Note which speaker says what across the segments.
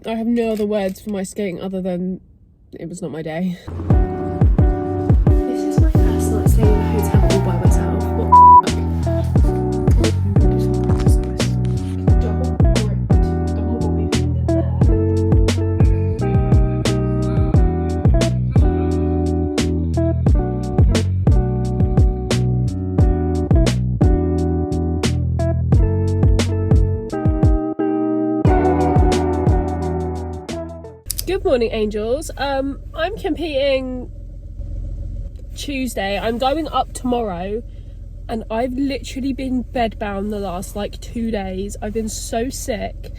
Speaker 1: I have no other words for my skating other than it was not my day. This is my first night staying in a hotel all by myself. What the Good morning, angels. I'm competing Tuesday. I'm going up tomorrow, and I've literally been bedbound the last like 2 days. I've been so sick.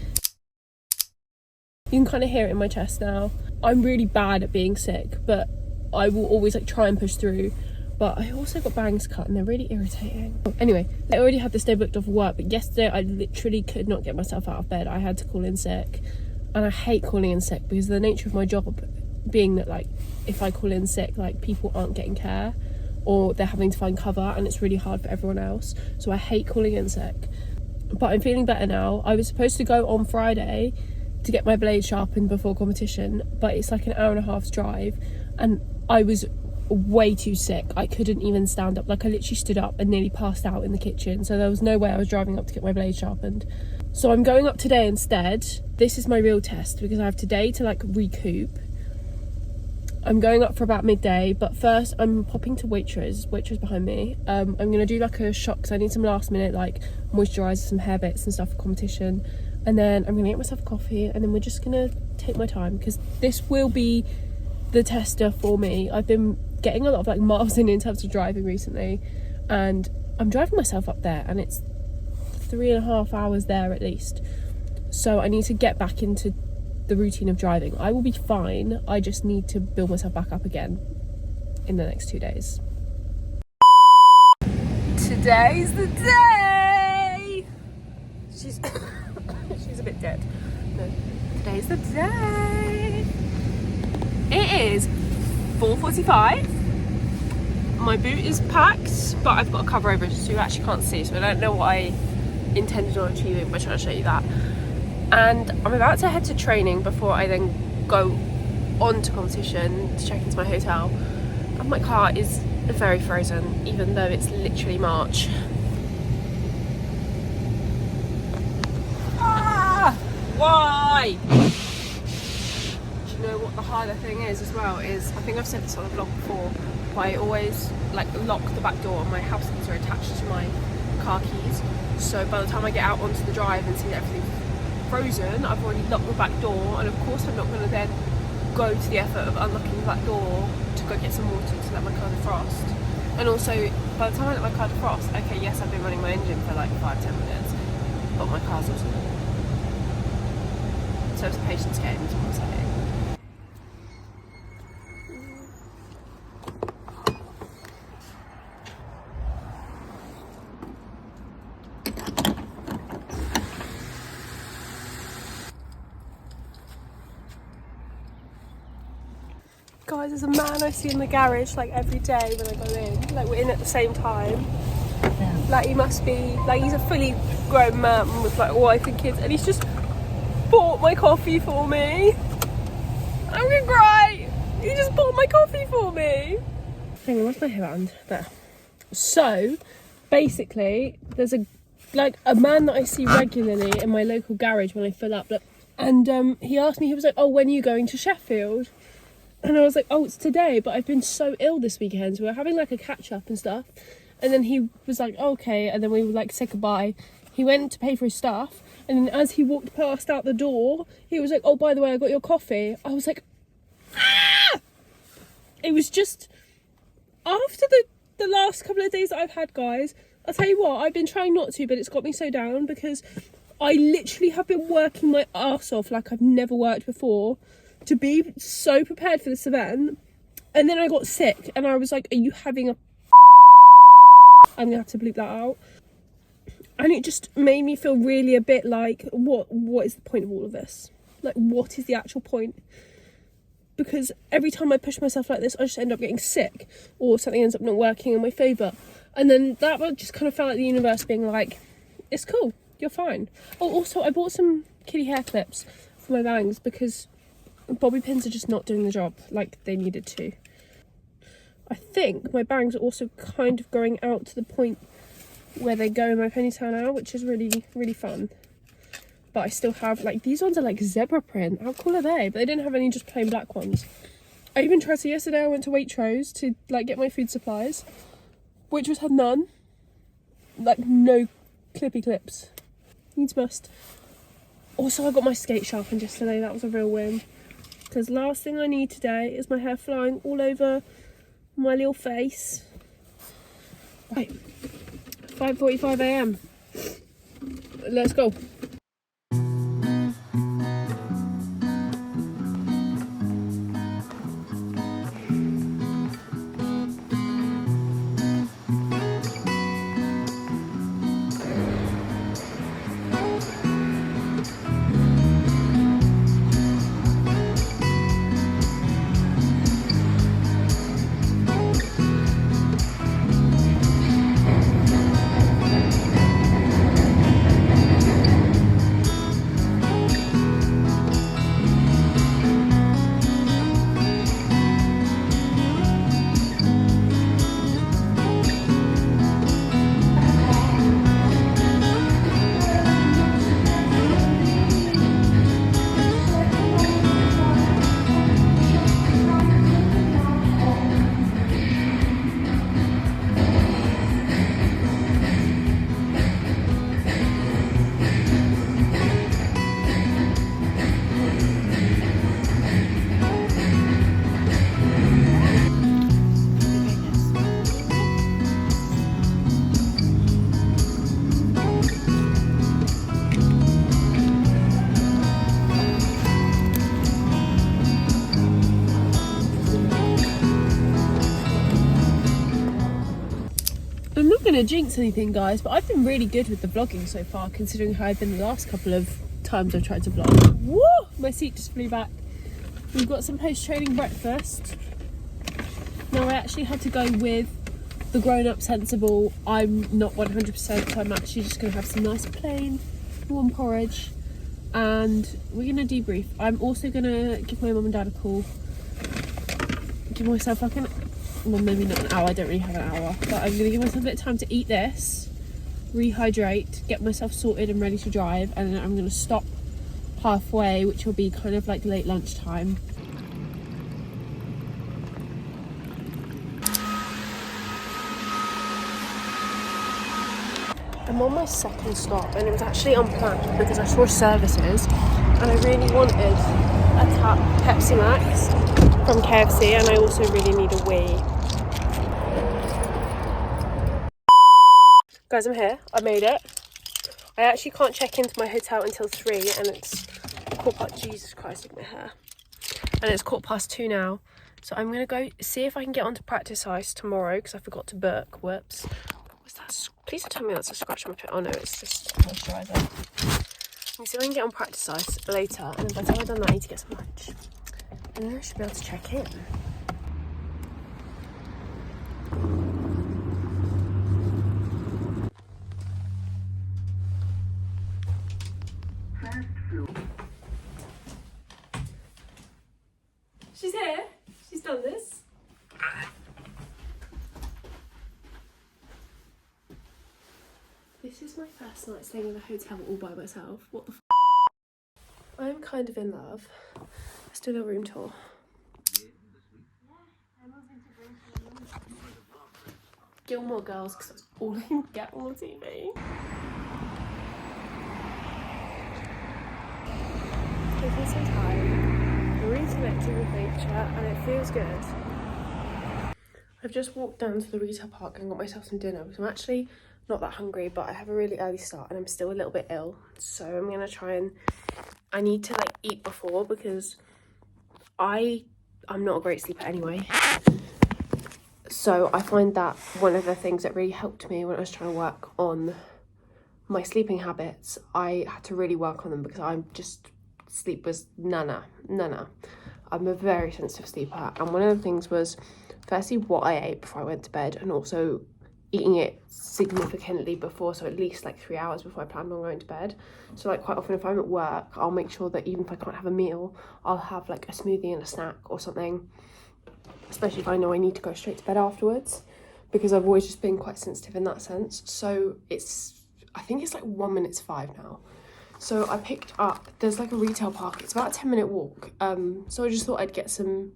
Speaker 1: You can kind of hear it in my chest now. I'm really bad at being sick, but I will always like try and push through. But I also got bangs cut and they're really irritating. Anyway, I already had this day booked off work, but yesterday I literally could not get myself out of bed. I had to call in sick. And I hate calling in sick because the nature of my job being that like if I call in sick, like people aren't getting care or they're having to find cover and it's really hard for everyone else. So I hate calling in sick. But I'm feeling better now. I was supposed to go on Friday to get my blade sharpened before competition, but it's like an hour and a half's drive and I was way too sick. I couldn't even stand up. Like I literally stood up and nearly passed out in the kitchen. So there was no way I was driving up to get my blade sharpened. So I'm going up today instead. This is my real test because I have today to like recoup. I'm going up for about midday, but first I'm popping to Waitrose behind me. I'm gonna do like a shot because I need some last minute like moisturizer, some hair bits and stuff for competition. And then I'm gonna get myself coffee and then we're just gonna take my time because this will be the tester for me. I've been getting a lot of like miles in terms of driving recently and I'm driving myself up there and it's 3.5 hours there at least, so I need to get back into the routine of driving. I will be fine, I just need to build myself back up again in the next 2 days. Today's the day. She's she's a bit dead. No, today's the day. It is 4:45. My boot is packed, but I've got a cover over it so you actually can't see, so I don't know what I intended on achieving, but I'll show you that. And I'm about to head to training before I then go on to competition to check into my hotel. And my car is very frozen, even though it's literally March. Ah! Why? Do you know what the harder thing is as well? Is I think I've said this on a vlog before, but I always like lock the back door and my house keys are attached to my car keys. So by the time I get out onto the drive and see that everything's frozen, I've already locked the back door, and of course I'm not going to then go to the effort of unlocking the back door to go get some water to let my car defrost. And also, by the time I let my car defrost, okay, yes, I've been running my engine for like 5-10 minutes, but my car's also not. So it's a patience game, is what I'm saying. Guys, there's a man I see in the garage like every day when I go in. Like we're in at the same time. Yeah. Like he must be, like he's a fully grown man with like a wife and kids, and he's just bought my coffee for me. I'm gonna cry. He just bought my coffee for me. Hang on, where's my hairband? There. So, basically, there's a man that I see regularly in my local garage when I fill up. And he asked me, he was like, oh, when are you going to Sheffield? And I was like, oh, it's today, but I've been so ill this weekend, so we're having like a catch up and stuff. And then he was like, oh, okay, and then we would like say goodbye. He went to pay for his stuff, and then as he walked past out the door, he was like, oh, by the way, I got your coffee. I was like, ah! It was just, after the last couple of days that I've had, guys, I'll tell you what, I've been trying not to, but it's got me so down because I literally have been working my arse off like I've never worked before to be so prepared for this event. And then I got sick and I was like, are you having a I'm gonna have to bleep that out. And it just made me feel really a bit like, what is the point of all of this? Like, what is the actual point? Because every time I push myself like this, I just end up getting sick or something ends up not working in my favour. And then that just kind of felt like the universe being like, it's cool, you're fine. Oh, also I bought some kitty hair clips for my bangs because bobby pins are just not doing the job like they needed to. I think my bangs are also kind of growing out to the point where they go in my ponytail now, which is really, really fun. But I still have, like, these ones are like zebra print. How cool are they? But they didn't have any just plain black ones. I even tried, so yesterday I went to Waitrose to, like, get my food supplies. Waitrose had none. Like, no clippy clips. Needs must. Also, I got my skate sharpened yesterday. That was a real win. Because last thing I need today is my hair flying all over my little face. Right. 5:45 a.m. Let's go. I'm not going to jinx anything, guys, but I've been really good with the vlogging so far, considering how I've been the last couple of times I've tried to vlog. Woo! My seat just flew back. We've got some post-training breakfast. Now, I actually had to go with the grown-up sensible. I'm not 100%, so I'm actually just going to have some nice plain warm porridge. And we're going to debrief. I'm also going to give my mum and dad a call. Give myself like well, maybe not an hour, I don't really have an hour, but I'm going to give myself a bit of time to eat this, rehydrate, get myself sorted and ready to drive, and then I'm going to stop halfway, which will be kind of like late lunchtime. I'm on my second stop, and it was actually unplanned because I saw services and I really wanted a tap Pepsi Max from KFC, and I also really need a wee. Guys, I'm here. I made it. I actually can't check into my hotel until 3, and it's Jesus Christ, look at my hair. And it's 2:15 now. So I'm going to go see if I can get onto practice ice tomorrow because I forgot to book. Whoops. What was that? Please don't tell me that's a scratch on my pit. Oh no, it's just moisturiser. Let me see if I can get on practice ice later, and by the time I've done that, I need to get some lunch. And then I should be able to check in. She's here. She's done this. This is my first night staying in a hotel all by myself. What the f***? I'm kind of in love. Let's do a little room tour. Gilmore Girls, because that's all I can get on the TV. Taking some time, reconnecting with nature, and it feels good. I've just walked down to the retail park and got myself some dinner because I'm actually not that hungry, but I have a really early start and I'm still a little bit ill. So I'm gonna try and, I need to like eat before because I'm not a great sleeper anyway. So I find that one of the things that really helped me when I was trying to work on my sleeping habits, I had to really work on them because sleep was nana. I'm a very sensitive sleeper, and one of the things was firstly what I ate before I went to bed, and also eating it significantly before, so at least like 3 hours before I planned on going to bed. So like quite often if I'm at work, I'll make sure that even if I can't have a meal, I'll have like a smoothie and a snack or something, especially if I know I need to go straight to bed afterwards, because I've always just been quite sensitive in that sense. So I think it's like 1 minute to 5 now. So I picked up, there's like a retail park, it's about a 10-minute walk, so I just thought I'd get some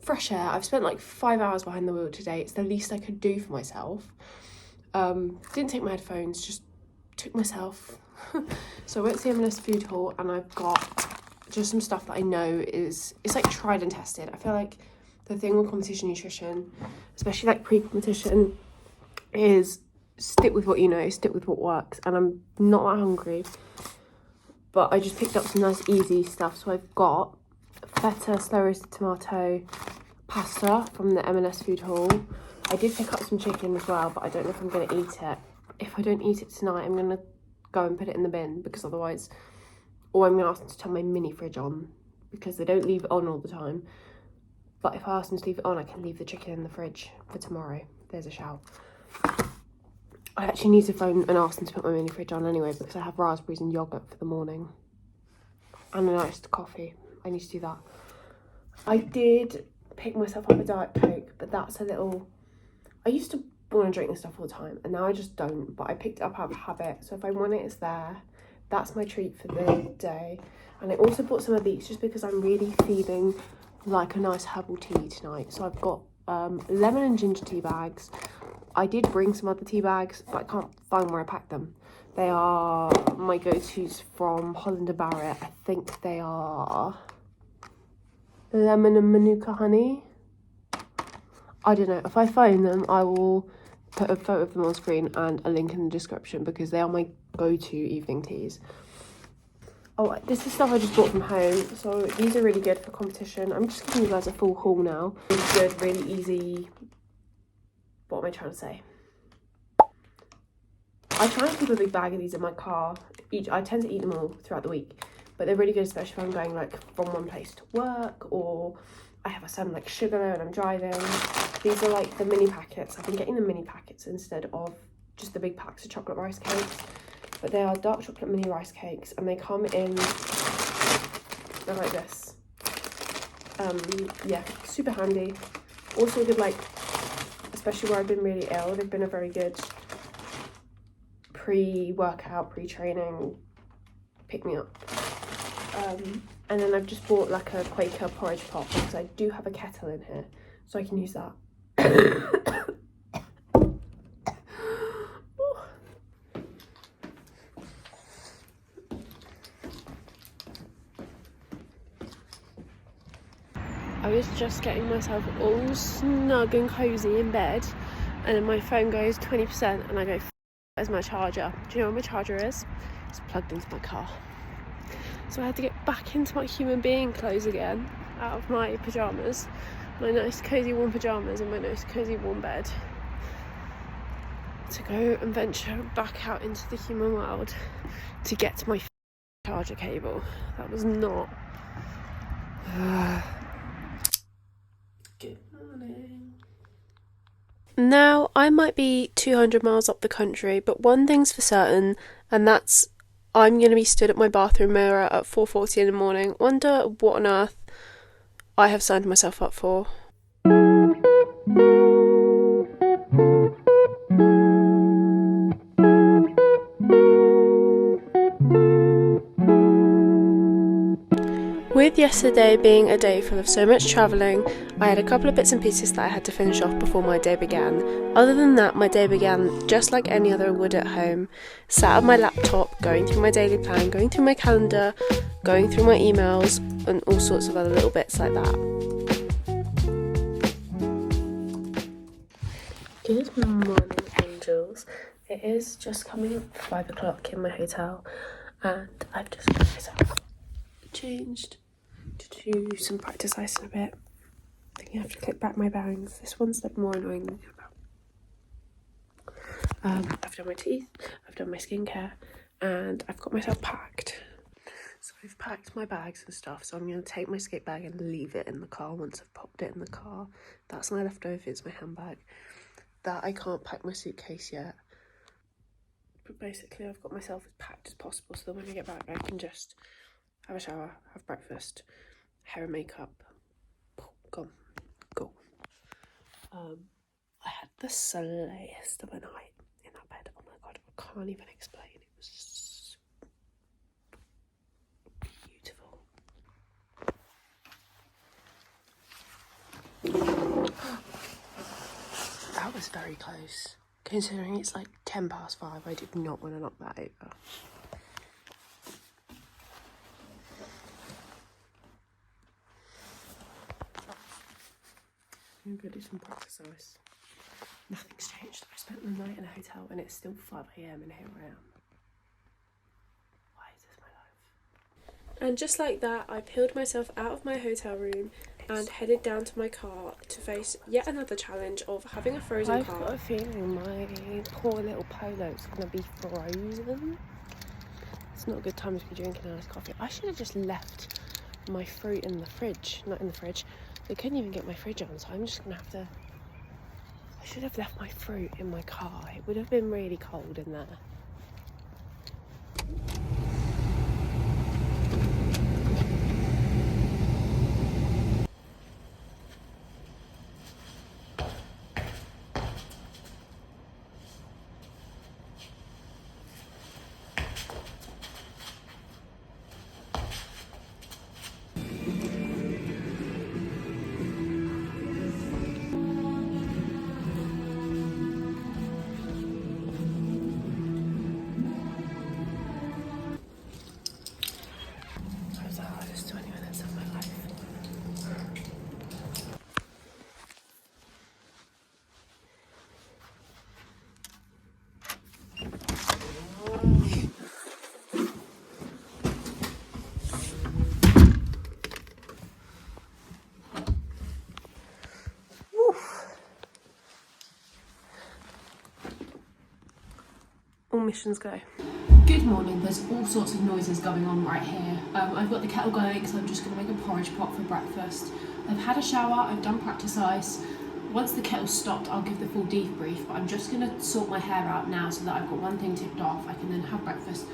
Speaker 1: fresh air. I've spent like 5 hours behind the wheel today. It's the least I could do for myself. Didn't take my headphones, just took myself. So I went to the M&S food hall, and I've got just some stuff that I know it's like tried and tested. I feel like the thing with competition nutrition, especially like pre-competition, is stick with what you know, stick with what works. And I'm not that hungry, but I just picked up some nice easy stuff. So I've got feta slow roasted tomato pasta from the M&S food hall. I did pick up some chicken as well, but I don't know if I'm going to eat it. If I don't eat it tonight, I'm going to go and put it in the bin, because otherwise, or I'm going to ask them to turn my mini fridge on, because they don't leave it on all the time. But if I ask them to leave it on, I can leave the chicken in the fridge for tomorrow. There's a shout. I actually need to phone and ask them to put my mini fridge on anyway, because I have raspberries and yoghurt for the morning. And a nice coffee. I need to do that. I did pick myself up a Diet Coke, but that's a little... I used to want to drink this stuff all the time, and now I just don't. But I picked it up out of habit. So if I want it, it's there. That's my treat for the day. And I also bought some of these just because I'm really feeling like a nice herbal tea tonight. So I've got lemon and ginger tea bags. I did bring some other tea bags, but I can't find where I packed them. They are my go-tos from Holland & Barrett. I think they are lemon and manuka honey. I don't know. If I find them, I will put a photo of them on screen and a link in the description, because they are my go-to evening teas. Oh, this is stuff I just bought from home. So these are really good for competition. I'm just giving you guys a full haul now. Really good, really easy. What am I trying to say? I try and keep a big bag of these in my car. I tend to eat them all throughout the week, but they're really good, especially if I'm going like from one place to work, or I have some like sugar and I'm driving. These are like the mini packets. I've been getting the mini packets instead of just the big packs of chocolate rice cakes. But they are dark chocolate mini rice cakes, and they come in, they're like this. Yeah, super handy. Also good, like, especially where I've been really ill, they've been a very good pre-workout, pre-training pick-me-up. And then I've just bought like a Quaker porridge pot, because I do have a kettle in here, so I can use that. I was just getting myself all snug and cozy in bed, and then my phone goes 20%, and I go, where's my charger? Do you know where my charger is? It's plugged into my car. So I had to get back into my human being clothes again, out of my pyjamas, my nice cozy warm pyjamas and my nice cozy warm bed, to go and venture back out into the human world to get to my charger cable. That was not... Good morning. Now, I might be 200 miles up the country, but one thing's for certain, and that's I'm going to be stood at my bathroom mirror at 4:40 in the morning. Wonder what on earth I have signed myself up for. With yesterday being a day full of so much travelling, I had a couple of bits and pieces that I had to finish off before my day began. Other than that, my day began just like any other would at home. Sat at my laptop, going through my daily plan, going through my calendar, going through my emails, and all sorts of other little bits like that. Good morning, angels. It is just coming up 5 o'clock in my hotel, and I've just got myself changed to do some practice ice in a bit. I think I have to clip back my bangs. This one's like more annoying than the other. I've done my teeth, I've done my skincare, and I've got myself packed. So I've packed my bags and stuff, so I'm going to take my skate bag and leave it in the car once I've popped it in the car. That's my leftovers, my handbag. that I can't pack my suitcase yet. But basically I've got myself as packed as possible so that when I get back I can just have a shower, have breakfast, hair and makeup, gone, go. I had the slayest of a night in that bed. Oh my god, I can't even explain. It was beautiful. That was very close. Considering it's like 5:10, I did not want to knock that over. I'm gonna do some practice ice. Nothing's changed. I spent the night in a hotel and it's still 5 AM and here I am. Why is this my life? And just like that, I peeled myself out of my hotel room and headed down to my car to face yet another challenge of having a frozen car. I've got a feeling my poor little Polo's gonna be frozen. It's not a good time to be drinking iced coffee. I should have just left my fruit in the fridge. Not in the fridge. They couldn't even get my fridge on, so I'm just gonna have to... I should have left my fruit in my car. It would have been really cold in there. All missions go. Good morning. There's all sorts of noises going on right here. I've got the kettle going because I'm just going to make a porridge pot for breakfast. I've had a shower, I've done practice ice. Once the kettle's stopped, I'll give the full debrief, but I'm just going to sort my hair out now so that I've got one thing ticked off. I can then have breakfast,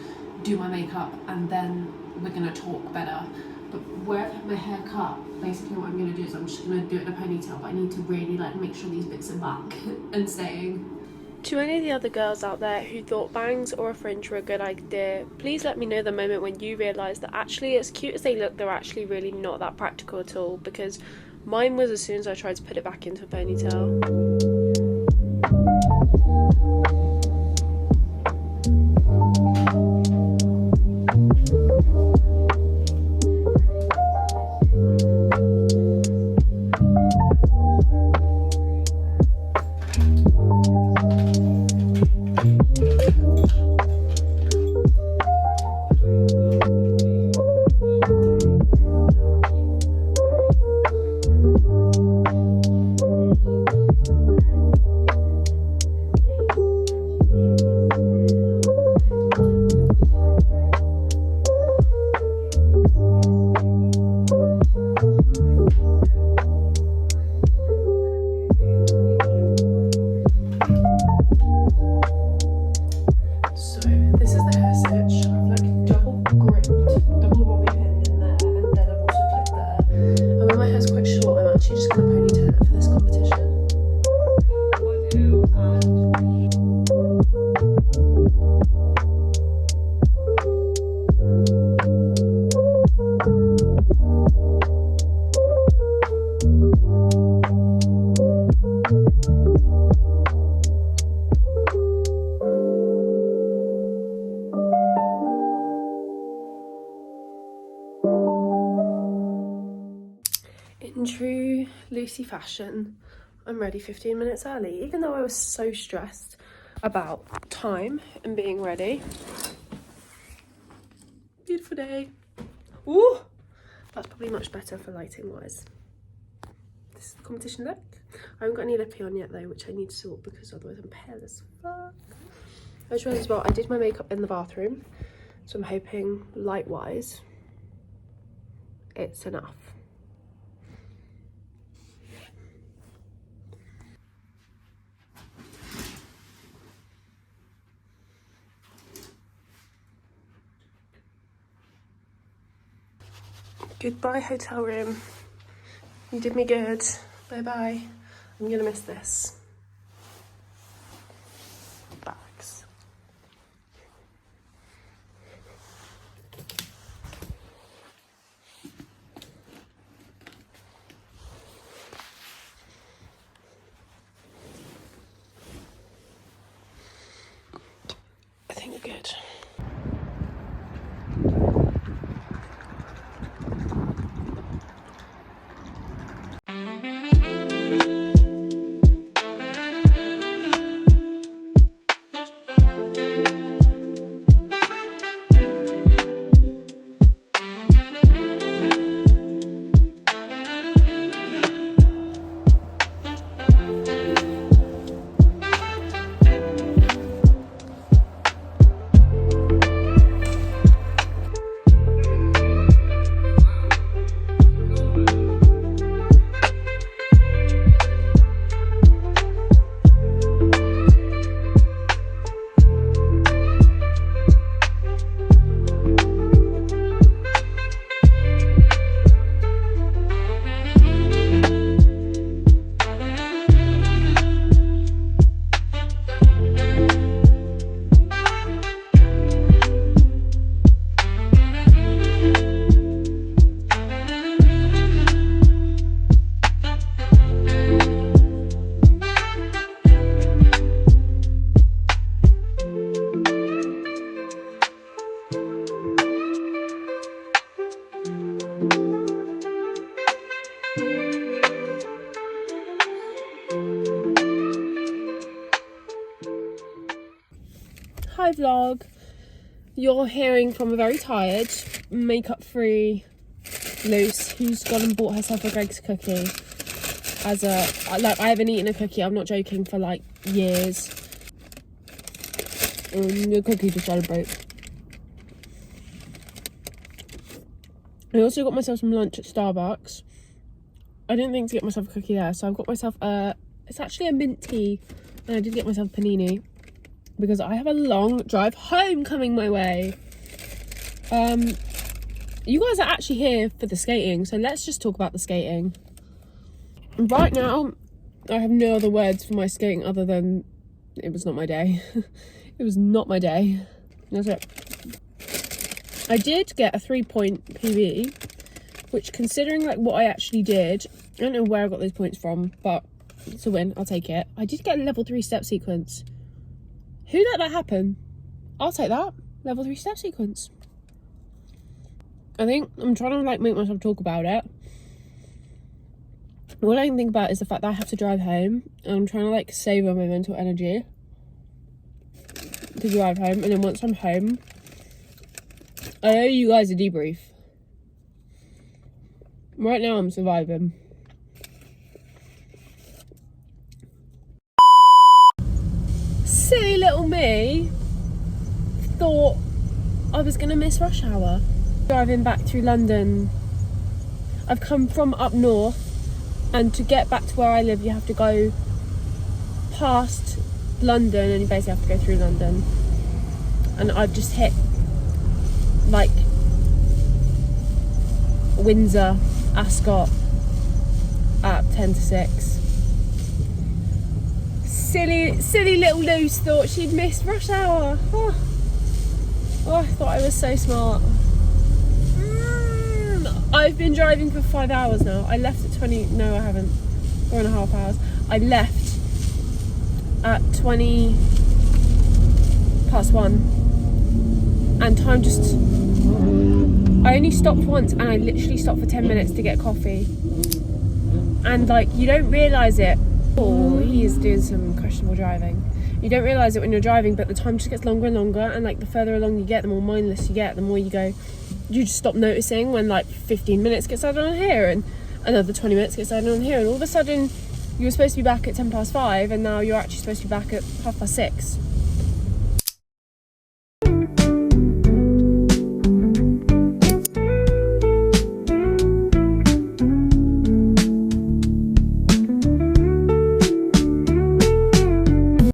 Speaker 1: do my makeup, and then we're going to talk better. But where I've had my hair cut, basically what I'm going to do is I'm just going to do it in a ponytail, but I need to really make sure these bits are back and staying. To any of the other girls out there who thought bangs or a fringe were a good idea, please let me know the moment when you realise that actually, as cute as they look, they're actually really not that practical at all, because mine was as soon as I tried to put it back into a ponytail. In true Lucy fashion, I'm ready 15 minutes early, even though I was so stressed about time and being ready. Beautiful day. Ooh, that's probably much better for lighting wise. This is the competition look. I haven't got any lippy on yet though, which I need to sort because otherwise I'm pale as fuck. I just realised as well, I did my makeup in the bathroom, so I'm hoping light wise it's enough. Goodbye, hotel room. You did me good. Bye-bye. I'm gonna miss this. Bags. I think we're good. Hi vlog, you're hearing from a very tired, makeup free Luce who's gone and bought herself a Greg's cookie as a, like, I haven't eaten a cookie, I'm not joking, for like years. The cookie to celebrate. I also got myself some lunch at Starbucks. I didn't think to get myself a cookie there, so I've got myself it's actually a mint tea, and I did get myself a panini because I have a long drive home coming my way. You guys are actually here for the skating, so let's just talk about the skating. Right now, I have no other words for my skating other than it was not my day. It was not my day. That's it. I did get a 3-point PB, which, considering like what I actually did, I don't know where I got those points from, but it's a win. I'll take it. I did get a level 3 step sequence. Who let that happen? I'll take that. Level 3 step sequence. I think I'm trying to like make myself talk about it. What I can think about is the fact that I have to drive home, and I'm trying to like savour my mental energy to drive home, and then once I'm home, I owe you guys a debrief. Right now I'm surviving. Silly little me thought I was gonna miss rush hour. Driving back through London. I've come from up north, and to get back to where I live you have to go past London, and you basically have to go through London. And I've just hit like Windsor, Ascot at 10 to 6. Silly little Luce thought she'd missed rush hour. Oh, I thought I was so smart. I've been driving for 5 hours now. I left at 20, no I haven't, 4.5 hours. I left at 20 past 1, and time just, I only stopped once, and I literally stopped for 10 minutes to get coffee. And like, you don't realise it. Oh, he is doing some questionable driving. You don't realise it when you're driving, but the time just gets longer and longer, and like the further along you get, the more mindless you get, the more you go, you just stop noticing when like 15 minutes gets added on here, and another 20 minutes gets added on here, and all of a sudden you were supposed to be back at 10 past 5, and now you're actually supposed to be back at 6:30.